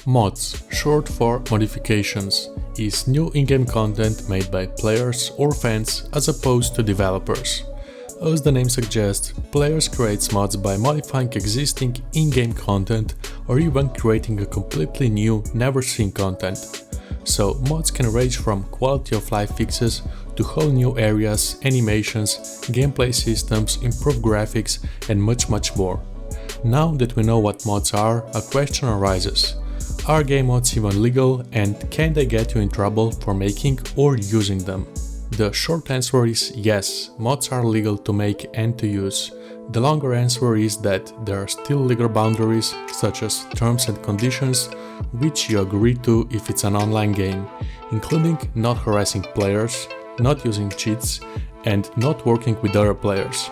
Mods, short for modifications, is new in-game content made by players or fans as opposed to developers. As the name suggests, players create mods by modifying existing in-game content or even creating a completely new, never-seen content. So mods can range from quality of life fixes to whole new areas, animations, gameplay systems, improved graphics and much more. Now that we know what mods are, a question arises. Are game mods even legal, and can they get you in trouble for making or using them? The short answer is yes, mods are legal to make and to use. The longer answer is that there are still legal boundaries, such as terms and conditions, which you agree to if it's an online game, including not harassing players, not using cheats, and not working with other players.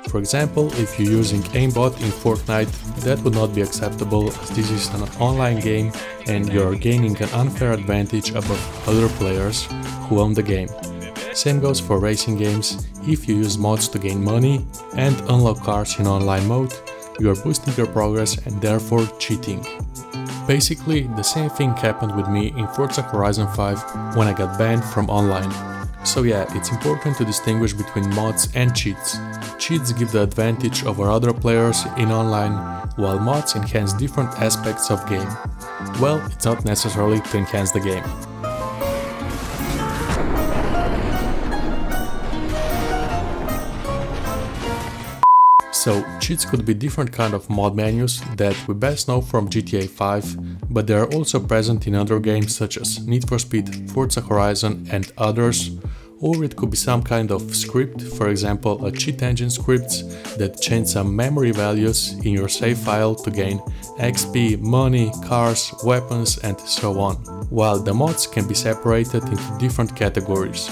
For example, if you're using aimbot in Fortnite, that would not be acceptable as this is an online game and you're gaining an unfair advantage above other players who own the game. Same goes for racing games. If you use mods to gain money and unlock cars in online mode, you are boosting your progress and therefore cheating. Basically, the same thing happened with me in Forza Horizon 5 when I got banned from online. So yeah, it's important to distinguish between mods and cheats. Cheats give the advantage over other players in online, while mods enhance different aspects of game. Well, it's not necessarily to enhance the game. So, cheats could be different kind of mod menus that we best know from GTA 5, but they are also present in other games such as Need for Speed, Forza Horizon and others. Or it could be some kind of script, for example a cheat engine script that change some memory values in your save file to gain XP, money, cars, weapons and so on. While the mods can be separated into different categories.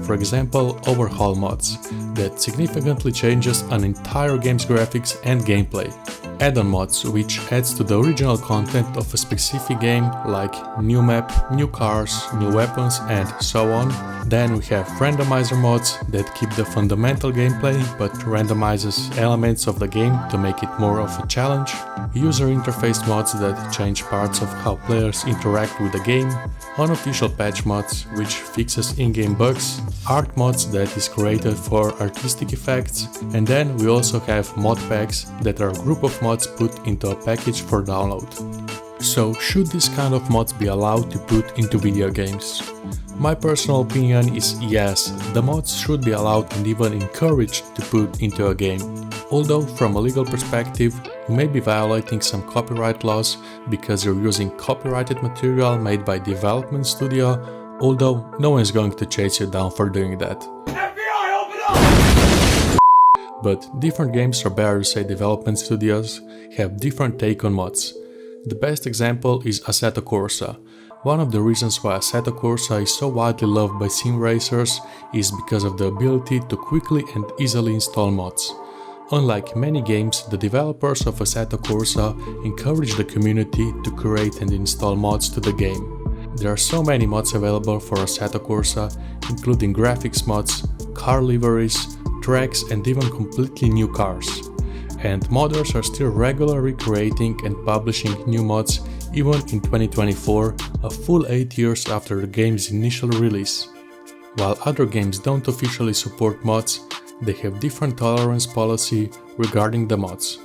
For example, overhaul mods, that significantly changes an entire game's graphics and gameplay. Add-on mods, which adds to the original content of a specific game, like new map, new cars, new weapons and so on. Then we have randomizer mods that keep the fundamental gameplay but randomizes elements of the game to make it more of a challenge. User interface mods that change parts of how players interact with the game. Unofficial patch mods, which fixes in-game bugs. Art mods that is created for artistic effects. And then we also have mod packs that are a group of mods put into a package for download. So should this kind of mods be allowed to put into video games? My personal opinion is yes, the mods should be allowed and even encouraged to put into a game. Although from a legal perspective, you may be violating some copyright laws because you're using copyrighted material made by development studio, although no one is going to chase you down for doing that. FBI, open up! But different games, or better to say development studios, have different take on mods. The best example is Assetto Corsa. One of the reasons why Assetto Corsa is so widely loved by sim racers is because of the ability to quickly and easily install mods. Unlike many games, the developers of Assetto Corsa encourage the community to create and install mods to the game. There are so many mods available for Assetto Corsa, including graphics mods, car liveries, tracks and even completely new cars. And modders are still regularly creating and publishing new mods even in 2024, a full 8 years after the game's initial release. While other games don't officially support mods, they have different tolerance policy regarding the mods.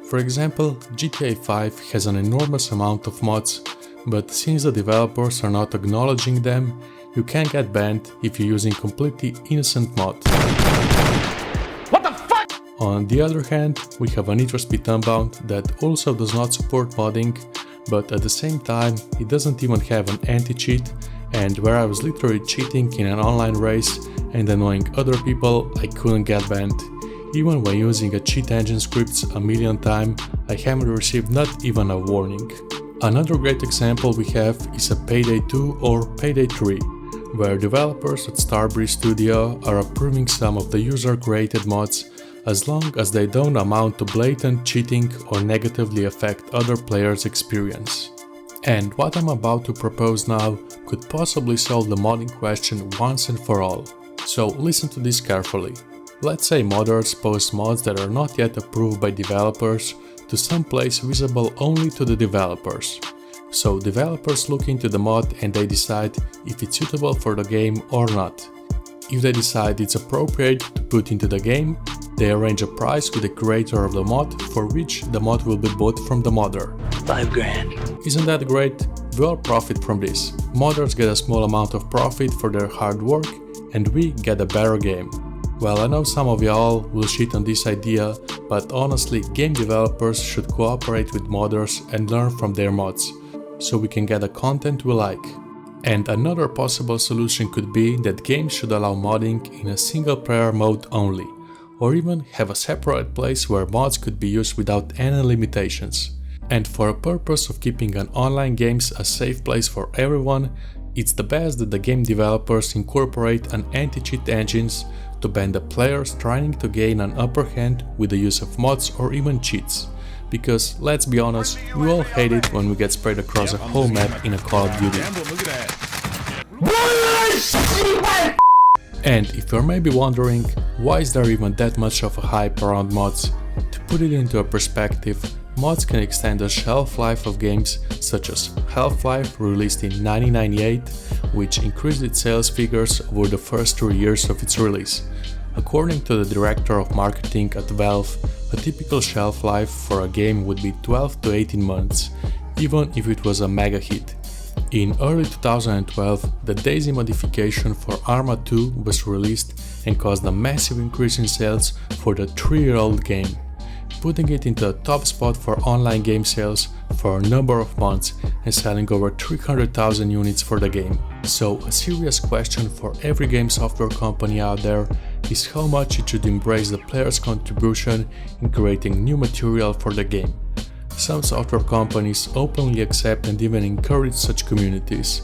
For example, GTA 5 has an enormous amount of mods, but since the developers are not acknowledging them, you can get banned if you're using completely innocent mod. What the fuck? On the other hand, we have a Need for Speed Unbound that also does not support modding, but at the same time it doesn't even have an anti-cheat, and where I was literally cheating in an online race and annoying other people, I couldn't get banned. Even when using a cheat engine scripts a million times, I haven't received not even a warning. Another great example we have is a Payday 2 or Payday 3, where developers at Starbreeze Studio are approving some of the user-created mods as long as they don't amount to blatant cheating or negatively affect other players' experience. And what I'm about to propose now could possibly solve the modding question once and for all. So listen to this carefully. Let's say modders post mods that are not yet approved by developers to some place visible only to the developers. So developers look into the mod and they decide if it's suitable for the game or not. If they decide it's appropriate to put into the game, they arrange a price with the creator of the mod for which the mod will be bought from the modder. $5,000. Isn't that great? We all profit from this. Modders get a small amount of profit for their hard work and we get a better game. Well, I know some of y'all will shit on this idea, but honestly, game developers should cooperate with modders and learn from their mods, so we can get the content we like. And another possible solution could be that games should allow modding in a single player mode only, or even have a separate place where mods could be used without any limitations. And for a purpose of keeping an online games a safe place for everyone, it's the best that the game developers incorporate an anti-cheat engines to ban the players trying to gain an upper hand with the use of mods or even cheats. Because, let's be honest, we all hate it when we get sprayed across a whole map in a Call of Duty. And if you're maybe wondering, why is there even that much of a hype around mods? To put it into a perspective, mods can extend the shelf life of games such as Half-Life, released in 1998, which increased its sales figures over the first 3 years of its release. According to the director of marketing at Valve, a typical shelf life for a game would be 12 to 18 months, even if it was a mega hit. In early 2012, the DayZ modification for Arma 2 was released and caused a massive increase in sales for the 3-year-old game, putting it into a top spot for online game sales for a number of months and selling over 300,000 units for the game. So a serious question for every game software company out there is how much it should embrace the player's contribution in creating new material for the game. Some software companies openly accept and even encourage such communities.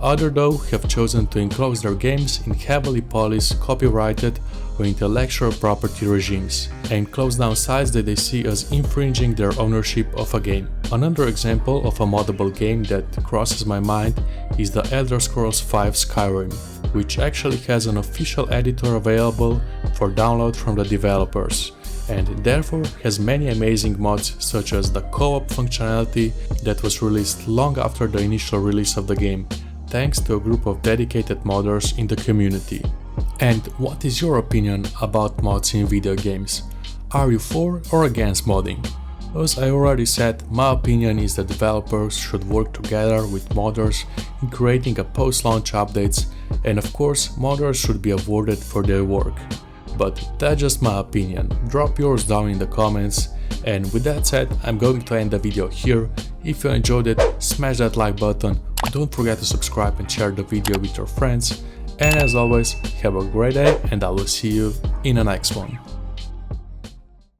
Others, though, have chosen to enclose their games in heavily policed, copyrighted or intellectual property regimes, and close down sites that they see as infringing their ownership of a game. Another example of a moddable game that crosses my mind is the Elder Scrolls V Skyrim, which actually has an official editor available for download from the developers, and therefore has many amazing mods such as the co-op functionality that was released long after the initial release of the game, thanks to a group of dedicated modders in the community. And what is your opinion about mods in video games? Are you for or against modding? As I already said, my opinion is that developers should work together with modders in creating a post-launch updates, and of course modders should be awarded for their work. But that's just my opinion. Drop yours down in the comments, and with that said, I'm going to end the video here. If you enjoyed it, smash that like button, don't forget to subscribe and share the video with your friends, and as always, have a great day and I will see you in the next one.